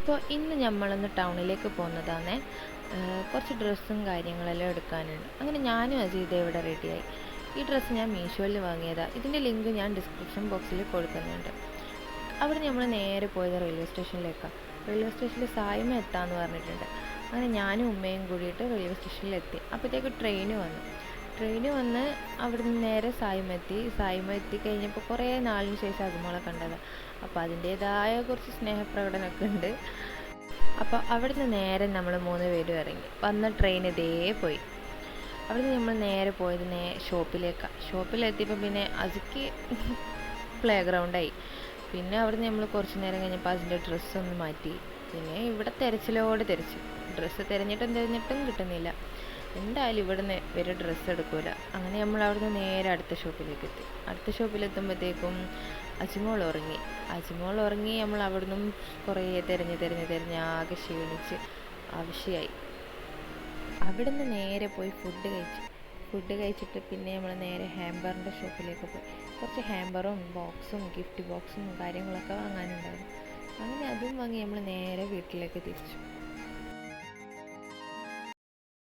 അപ്പോൾ ഇന്ന് നമ്മളൊന്ന് ടൗണിലേക്ക് പോകുന്നതാണ്. കുറച്ച് ഡ്രസ്സും കാര്യങ്ങളെല്ലാം എടുക്കാനുണ്ട്. അങ്ങനെ ഞാനും അജീത ഇവിടെ റെഡിയായി. ഈ ഡ്രസ്സ് ഞാൻ മീഷോയിൽ വാങ്ങിയതാണ്. ഇതിൻ്റെ ലിങ്ക് ഞാൻ ഡിസ്ക്രിപ്ഷൻ ബോക്സിൽ കൊടുക്കുന്നുണ്ട്. അവിടെ നമ്മൾ നേരെ പോയത് റെയിൽവേ സ്റ്റേഷനിലേക്കാണ്. റെയിൽവേ സ്റ്റേഷനിൽ സായ്മ എത്താമെന്ന് പറഞ്ഞിട്ടുണ്ട്. അങ്ങനെ ഞാനും ഉമ്മയും കൂടിയിട്ട് റെയിൽവേ സ്റ്റേഷനിലെത്തി. അപ്പോഴത്തേക്ക് ട്രെയിന് വന്ന് അവിടെ നിന്ന് നേരെ സായ്മ എത്തി കഴിഞ്ഞപ്പോൾ കുറേ നാളിന് ശേഷം അതുമോളെ കണ്ടത്. അപ്പോൾ അതിൻ്റേതായ കുറച്ച് സ്നേഹപ്രകടനമൊക്കെ ഉണ്ട്. അപ്പോൾ അവിടെ നിന്ന് നേരെ നമ്മൾ 3 പേരും ഇറങ്ങി. വന്ന ട്രെയിൻ ഇതേ പോയി. അവിടെ നിന്ന് നമ്മൾ നേരെ പോയത് ഷോപ്പിലെത്തിയപ്പോൾ പിന്നെ അജിക്ക് പ്ലേ ഗ്രൗണ്ടായി. പിന്നെ അവിടെ നിന്ന് നമ്മൾ കുറച്ച് നേരം കഴിഞ്ഞപ്പോൾ അതിൻ്റെ ഡ്രസ്സൊന്ന് മാറ്റി. പിന്നെ ഇവിടെ തിരച്ചു ഡ്രസ്സ് തിരഞ്ഞിട്ടും കിട്ടുന്നില്ല. എന്തായാലും ഇവിടുന്ന് വരെ ഡ്രസ്സ് എടുക്കൂല. അങ്ങനെ നമ്മൾ അവിടുന്ന് നേരെ അടുത്ത ഷോപ്പിലേക്ക് എത്തി. അടുത്ത ഷോപ്പിലെത്തുമ്പോഴത്തേക്കും അജിമോൾ ഉറങ്ങി. നമ്മൾ അവിടുന്ന് കുറേ തിരഞ്ഞ് ആകെ ക്ഷീണിച്ച് ആവശ്യമായി. അവിടുന്ന് നേരെ പോയി ഫുഡ് കഴിച്ചിട്ട് പിന്നെ നമ്മൾ നേരെ ഹാമ്പറിൻ്റെ ഷോപ്പിലേക്ക് പോയി. കുറച്ച് ഹാമ്പറും ബോക്സും ഗിഫ്റ്റ് ബോക്സും കാര്യങ്ങളൊക്കെ വാങ്ങാനുണ്ടായിരുന്നു. അങ്ങനെ അതും വാങ്ങി നമ്മൾ നേരെ വീട്ടിലേക്ക് തിരിച്ചു.